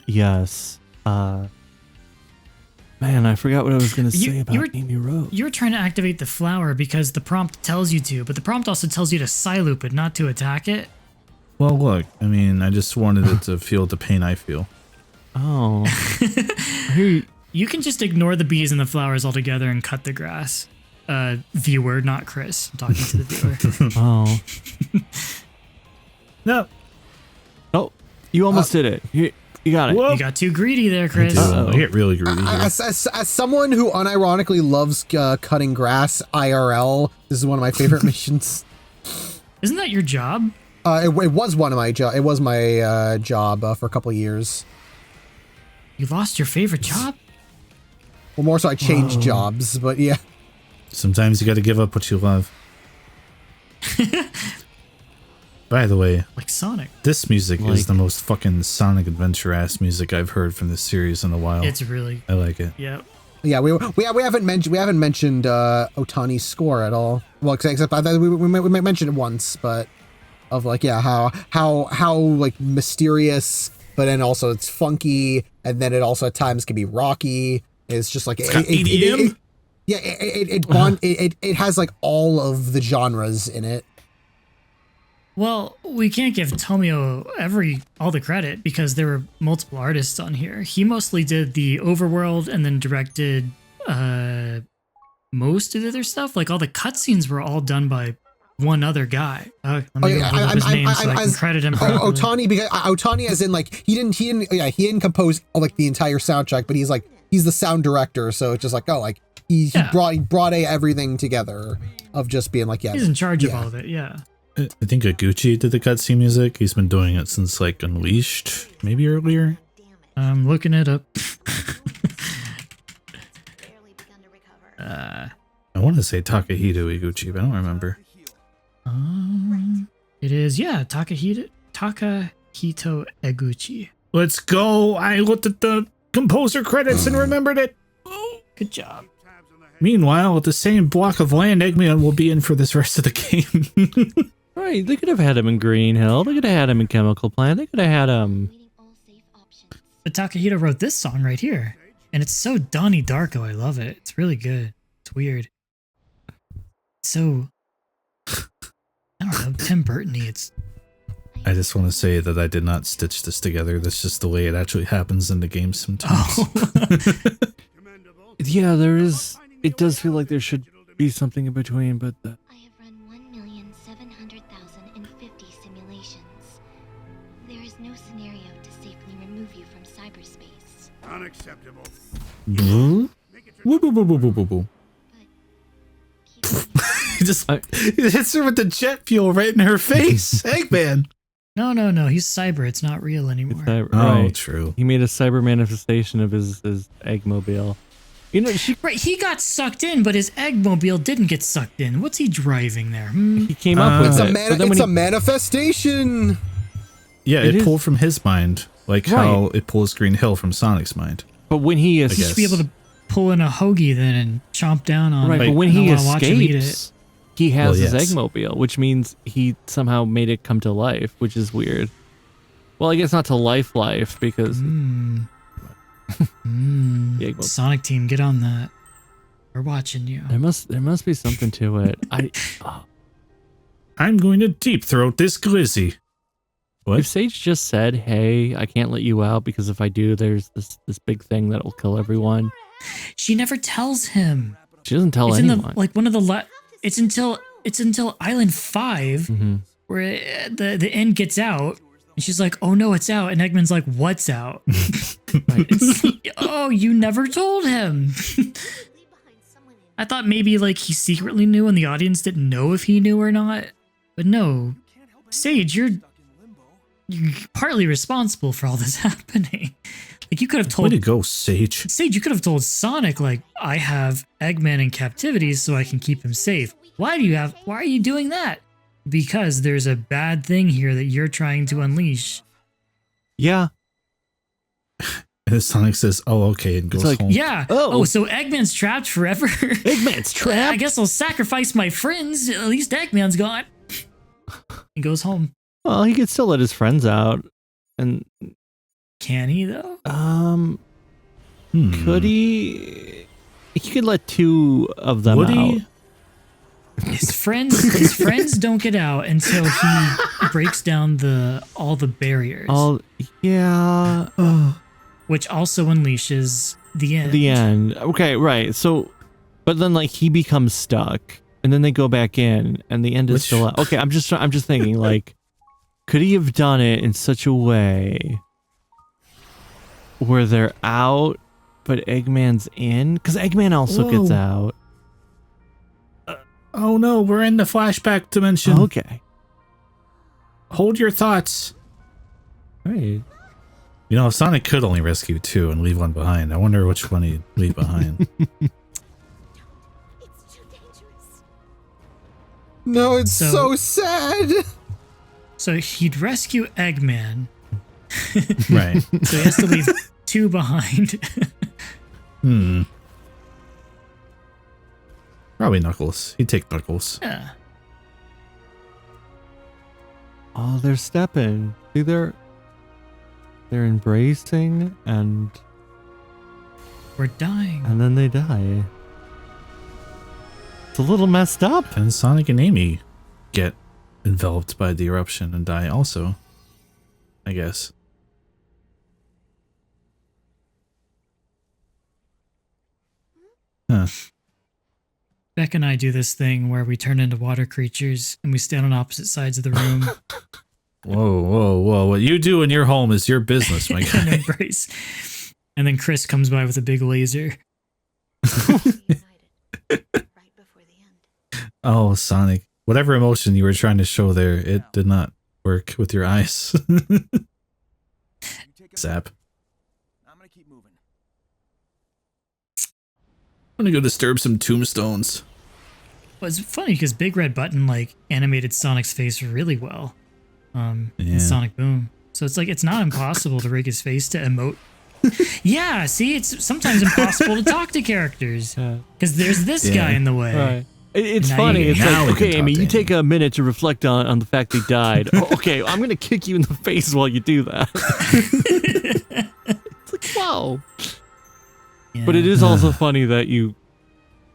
Yes. Man, I forgot what I was going to say about Amy Rose. You were trying to activate the flower because the prompt tells you to, but the prompt also tells you to Psyloop it, not to attack it. Well, look, I mean, I just wanted it to feel the pain I feel. Oh. You can just ignore the bees and the flowers altogether and cut the grass. Viewer, not Chris. I'm talking to the viewer. Oh. No. Oh, you almost did it. You got it. You got too greedy there, Chris. I get really greedy here. As someone who unironically loves cutting grass IRL, this is one of my favorite missions. Isn't that your job? It was one of my job. It was my job for a couple of years. You lost your favorite job? Well, more so I changed jobs, but yeah. Sometimes you got to give up what you love. By the way, like Sonic. This music is the most fucking Sonic Adventure ass music I've heard from this series in a while. It's really. I like it. Yep. Yeah, we haven't mentioned Otani's score at all. Well, except we mentioned it once, but of like, yeah, how like mysterious, but then also it's funky, and then it also at times can be rocky. It's just like EDM. It has like all of the genres in it. Well, we can't give Tomio all the credit because there were multiple artists on here. He mostly did the overworld and then directed most of the other stuff. Like all the cutscenes were all done by one other guy. Let me Okay, go look up his name so I can credit him properly. Otani, because Otani, as in like he didn't compose like the entire soundtrack, but he's the sound director, so it's just like he brought everything together of just being like he's in charge of all of it. Yeah. I think Higuchi did the cutscene music. He's been doing it since like Unleashed, maybe earlier. I'm looking it up. I want to say Takahito Higuchi, but I don't remember. It is, Takahito Eguchi. Let's go. I looked at the composer credits and remembered it. Oh, good job. Meanwhile, at the same block of land, Eggman will be in for this rest of the game. Right, they could have had him in Green Hill. They could have had him in Chemical Plant. They could have had him. But Takahito wrote this song right here. And it's so Donnie Darko. I love it. It's really good. It's weird. So, I don't know, Tim Burton-y. I just want to say that I did not stitch this together. That's just the way it actually happens in the game sometimes. Yeah, there is. It does feel like there should be something in between, but I have run 1,700,050 simulations. There is no scenario to safely remove you from cyberspace. Unacceptable. Woo, woo, woo, woo, woo, woo, woo. He hits her with the jet fuel right in her face. Eggman. No. He's cyber. It's not real anymore. Oh, true. He made a cyber manifestation of his Eggmobile. You know, Right, he got sucked in, but his Eggmobile didn't get sucked in. What's he driving there? He came up with it. It's a manifestation. Yeah, it pulled from his mind, like how it pulls Green Hill from Sonic's mind. But when he He should be able to pull in a hoagie then and chomp down on it. but when he escapes, it. he has his Eggmobile, which means he somehow made it come to life, which is weird. Well, I guess not to life because Sonic Team, get on that. We're watching you. there must be something to it. I'm going to deep throat this glizzy. What? If Sage just said, "Hey, I can't let you out because if I do, there's this big thing that will kill everyone." She never tells him. She doesn't tell anyone. One of the it's until Island 5 where the end gets out and she's like, "Oh no, it's out," and Eggman's like, "What's out?" It's like, oh, you never told him. I thought maybe like he secretly knew and the audience didn't know if he knew or not, but no, Sage, you're partly responsible for all this happening. Like you could have told. Way to go, Sage. Sage, you could have told Sonic, like, I have Eggman in captivity so I can keep him safe. Why are you doing that? Because there's a bad thing here that you're trying to unleash. Yeah. And Sonic says, "Oh, okay," and goes home. Yeah. Oh, so Eggman's trapped forever. Eggman's trapped. I guess I'll sacrifice my friends. At least Eggman's gone. He goes home. Well, he could still let his friends out, and can he though? Could he? He could let 2 of them out. His friends don't get out until he breaks down all the barriers. Which also unleashes the end. The end. Okay, right. So, but then like he becomes stuck, and then they go back in, and the end is still out. Okay, I'm just thinking like, could he have done it in such a way where they're out, but Eggman's in? Because Eggman also gets out. Oh no, we're in the flashback dimension. Okay. Hold your thoughts. Right. You know, Sonic could only rescue 2 and leave 1 behind. I wonder which one he'd leave behind. It's too dangerous. No, it's so sad. So he'd rescue Eggman. Right. So he has to leave 2 behind. Probably Knuckles. He'd take Knuckles. Yeah. Oh, they're stepping. See, they're embracing, and we're dying. And then they die. It's a little messed up. And Sonic and Amy get enveloped by the eruption and die also, I guess. Huh. Beck and I do this thing where we turn into water creatures and we stand on opposite sides of the room Whoa, whoa, whoa. What you do in your home is your business, my and guy. embrace. And then Chris comes by with a big laser. Oh, Sonic. Whatever emotion you were trying to show there, it did not work with your eyes. Zap. I'm gonna keep moving. I'm gonna go disturb some tombstones. Well, it's funny because Big Red Button like animated Sonic's face really well. In Sonic Boom. So it's like it's not impossible to rig his face to emote. Yeah, see, it's sometimes impossible to talk to characters because there's this guy in the way. Right. It's Now funny. you- It's Now like, we can okay, talk Amy, to you him. take a minute to reflect on the fact they died. Oh, okay, I'm gonna kick you in the face while you do that. It's like, whoa. Yeah. But it is also funny that you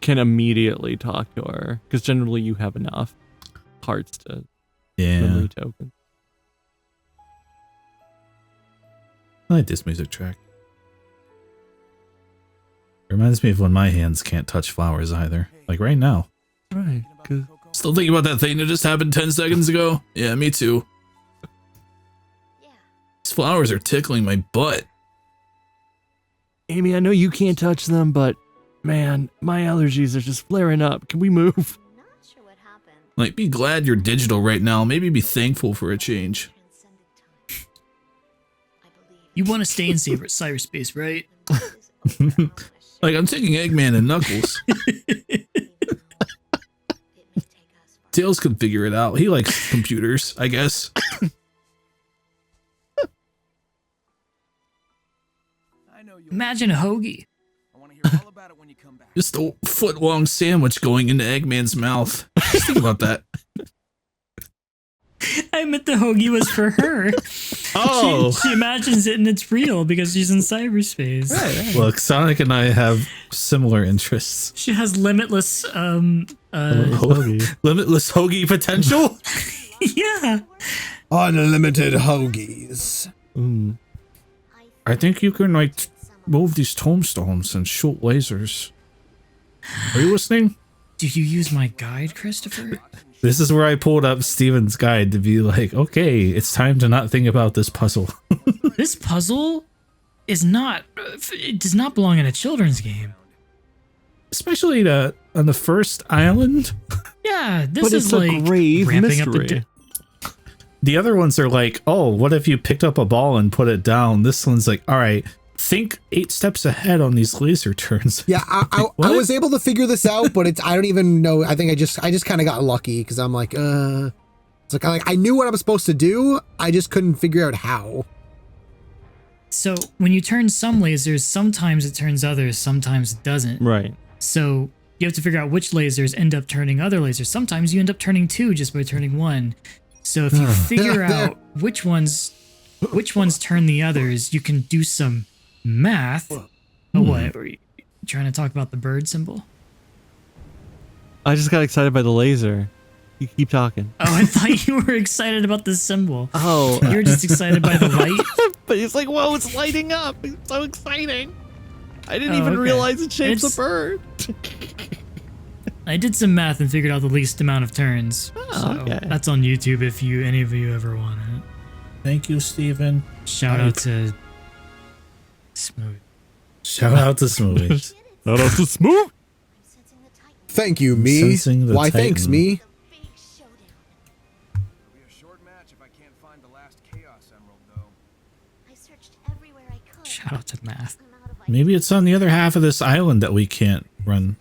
can immediately talk to her because generally you have enough hearts to memory token. I like this music track. It reminds me of when my hands can't touch flowers either. Like right now. Right. Still thinking about that thing that just happened 10 seconds ago? Yeah, me too. Yeah. These flowers are tickling my butt. Amy, I know you can't touch them, but man, my allergies are just flaring up. Can we move? Not sure what happened. Like, be glad you're digital right now. Maybe be thankful for a change. Transcended time. I believe You want to stay in cyberspace, right? Like, I'm taking Eggman and Knuckles. Tails can figure it out. He likes computers, I guess. I know you. Imagine a hoagie. I want to hear all about it when you come back. Just a foot-long sandwich going into Eggman's mouth. Just think about that. I meant the hoagie was for her. Oh. She imagines it and it's real because she's in cyberspace. Look, Sonic and I have similar interests. She has limitless Limitless hoagie potential? yeah. Unlimited hoagies. I think you can, like, move these tombstones and shoot lasers. Are you listening? Do you use my guide, Christopher? This is where I pulled up Steven's guide to be like, okay, it's time to not think about this puzzle. This puzzle is not, it does not belong in a children's game. Especially on the first island. Yeah, this But is it's a like grave ramping up mystery. the The other ones are like, oh, what if you picked up a ball and put it down? This one's like, all right, think 8 steps ahead on these laser turns. Yeah, I was able to figure this out, but I don't even know. I think I just kind of got lucky because I'm like, it's like I knew what I was supposed to do. I just couldn't figure out how. So when you turn some lasers, sometimes it turns others, sometimes it doesn't. Right. So you have to figure out which lasers end up turning other lasers. Sometimes you end up turning 2 just by turning 1. So if you figure out which ones turn the others, you can do some math. Oh, what? Were you trying to talk about the bird symbol? I just got excited by the laser. You keep talking. Oh, I thought you were excited about the symbol. Oh. You were just excited by the light. But it's like, whoa, it's lighting up. It's so exciting. I didn't Oh, even okay. realize it shapes It's- a bird. I did some math and figured out the least amount of turns. Oh, okay. That's on YouTube if any of you ever want it. Thank you, Steven. Shout out to Smooth. Shout out to Smooth. Not off the smooth. Sensing the Titan. Thank you, me. Sensing the Why, thanks, Titan. me. The big showdown. It'll be a short match if I can't find the last Chaos Emerald, though. I searched everywhere I could. Shout out to math. I'm out of ideas. Maybe it's on the other half of this island that we can't run.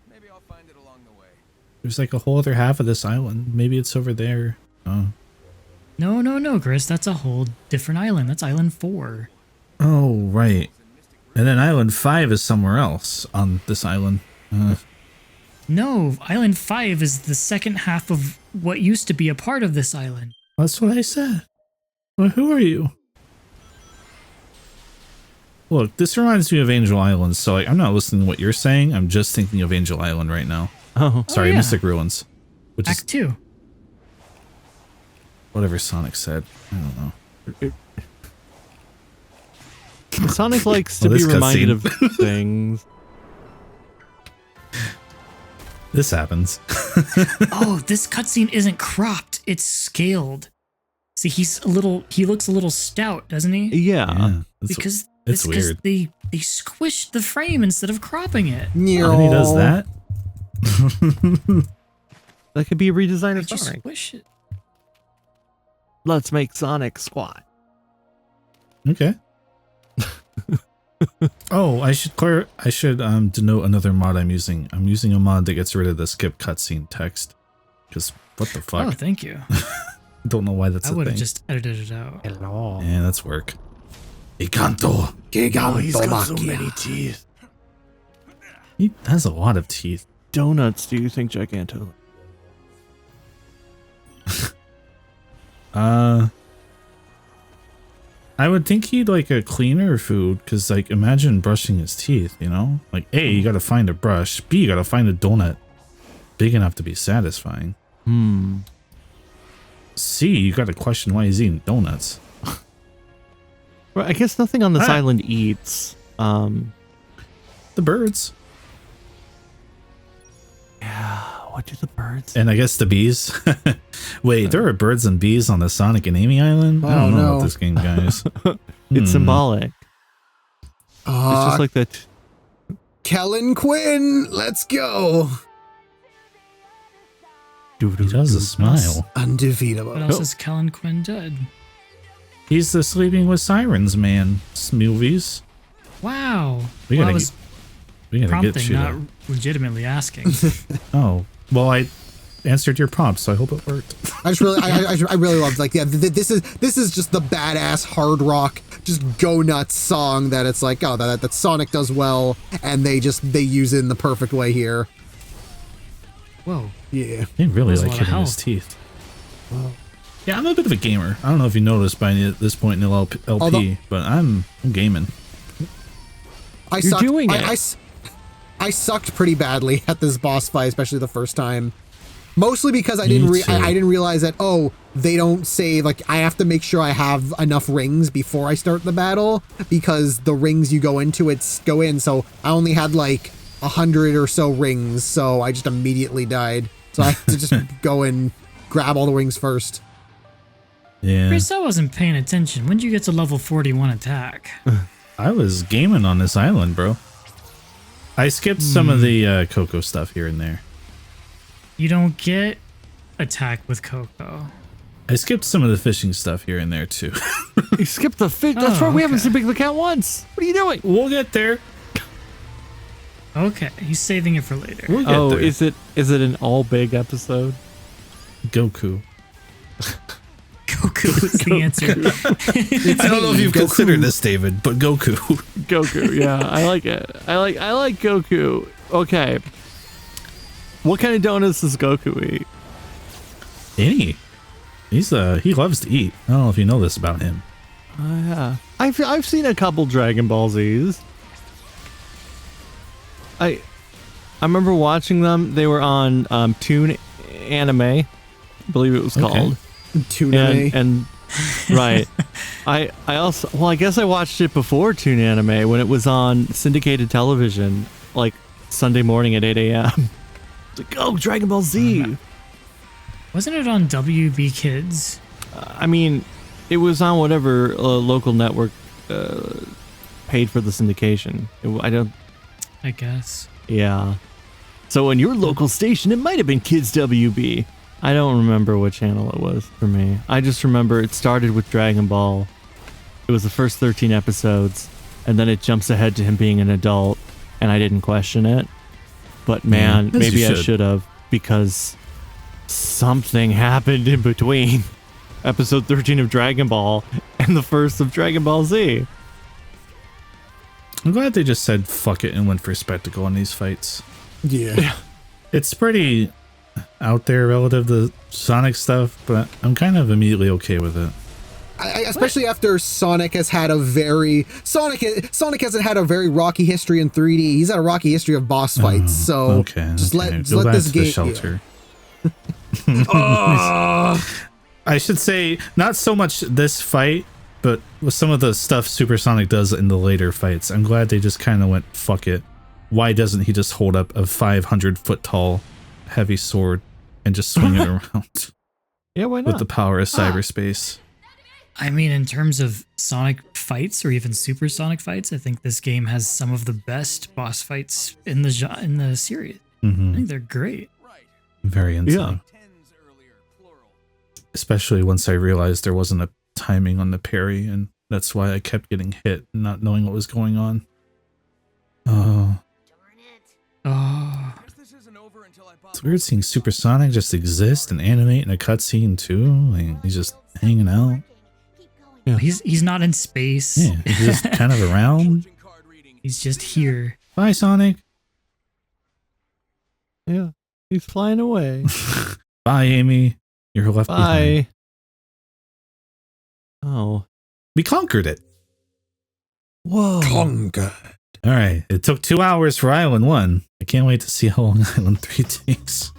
Maybe I'll find it along the way. There's like a whole other half of this island. Maybe it's over there. Oh. No, Chris. That's a whole different island. That's Island 4. Oh, right. And then Island 5 is somewhere else on this island. No, Island 5 is the second half of what used to be a part of this island. That's what I said. Well, who are you? Look, this reminds me of Angel Island, so I'm not listening to what you're saying. I'm just thinking of Angel Island right now. Oh. Sorry, yeah. Mystic Ruins. Which is Act 2. whatever Sonic said. I don't know. Sonic likes to Well, be this reminded of cutscene. things. This happens. Oh, this cutscene isn't cropped. It's scaled. See, he looks a little stout, doesn't he? Yeah. It's Because weird. they squished the frame instead of cropping it. And he does that? That could be a redesign of Did you Sonic. squish it? Let's make Sonic squat. Okay. Oh, I should denote another mod I'm using. I'm using a mod that gets rid of the skip cutscene text. Because what the fuck? Oh, thank you. Don't know why that's I a would thing. have just edited it out. Hello. Yeah, that's work. Ikanto. teeth. He has a lot of teeth. Donuts, do you think Giganto? I would think he'd like a cleaner food, because like imagine brushing his teeth, you know? Like A, you gotta find a brush. B, you gotta find a donut big enough to be satisfying. C, you gotta question why he's eating donuts. Well, I guess nothing on this island eats. The birds. Yeah, what do the birds? And I guess the bees. Wait, there are birds and bees on the Sonic and Amy Island? I don't know about this game, guys. It's symbolic. It's just like that. Kellen Quinn, let's go. He does a smile. Undefeatable. What else has Kellen Quinn done? He's the Sleeping with Sirens man movies. Wow. We Well, gotta I was get prompting, you. not legitimately asking. Oh, well, I answered your prompt, so I hope it worked. I really loved this is just the badass hard rock, just go nuts song that it's like, oh, that Sonic does well, and they use it in the perfect way here. Whoa. Yeah. He really That's a like lot of hitting his health. teeth. Yeah, I'm a bit of a gamer. I don't know if you noticed by this point in the LP, but I'm gaming. You're doing it. I sucked pretty badly at this boss fight, especially the first time. Mostly because I didn't realize that, oh, they don't say, like, I have to make sure I have enough rings before I start the battle, because the rings you go into go in, so I only had like 100 or so rings, so I just immediately died. So I had to just go and grab all the rings first. Yeah. Chris, I wasn't paying attention. When did you get to level 41 attack? I was gaming on this island, bro. I skipped some of the Coco stuff here and there. You don't get attack with Coco. I skipped some of the fishing stuff here and there, too. You skipped the fish. That's Oh, right. We haven't okay. seen Big Account once. What are you doing? We'll get there. Okay, he's saving it for later. We'll get Oh, there. is it an all big episode? Goku. Goku is the answer. I don't know if you've considered this, David, but Goku. Goku, yeah, I like it. I like Goku. Okay. What kind of donuts does Goku eat? Any. He loves to eat. I don't know if you know this about him. Yeah. I've seen a couple Dragon Ball Z's. I remember watching them. They were on Toon Anime, I believe it was called. Toon Anime. And right. I also, well, I guess I watched it before Toon Anime when it was on syndicated television, like Sunday morning at 8 a.m. It's like, oh, Dragon Ball Z. Wasn't it on WB Kids? I mean, it was on whatever local network paid for the syndication. I guess. Yeah. So in your local station, it might have been Kids WB. I don't remember what channel it was for me. I just remember it started with Dragon Ball. It was the first 13 episodes, and then it jumps ahead to him being an adult, and I didn't question it. But man, As maybe you I should. should have, because something happened in between episode 13 of Dragon Ball and the first of Dragon Ball Z. I'm glad they just said fuck it and went for spectacle in these fights. Yeah. It's pretty out there relative to Sonic stuff, but I'm kind of immediately okay with it. Especially after Sonic hasn't had a very rocky history in 3D. He's had a rocky history of boss fights. So just let Go back this to game. the shelter. I should say not so much this fight, but with some of the stuff Supersonic does in the later fights. I'm glad they just kind of went fuck it. Why doesn't he just hold up a 500-foot tall heavy sword and just swing it around Yeah, why with not? the power of cyberspace. I mean, in terms of Sonic fights or even supersonic fights, I think this game has some of the best boss fights in the series. I think they're great. Very insane. Especially once I realized there wasn't a timing on the parry, and that's why I kept getting hit and not knowing what was going on. Oh. Oh, It's weird seeing Supersonic just exist and animate in a cutscene too. Like, he's just hanging out. Yeah. he's not in space. Yeah, he's just kind of around. He's just here. Bye, Sonic. Yeah, he's flying away. Bye, Amy. You're left behind. Bye. Oh. We conquered it. Whoa. Conga. All right. It took 2 hours for Island 1. I can't wait to see how long Island 3 takes.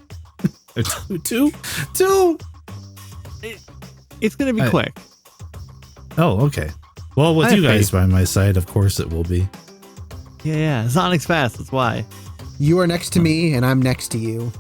Or two? It's going to be quick. Oh, okay. Well, with I you have guys faith. by my side, of course it will be. Yeah. Sonic's fast. That's why. You are next to me, and I'm next to you.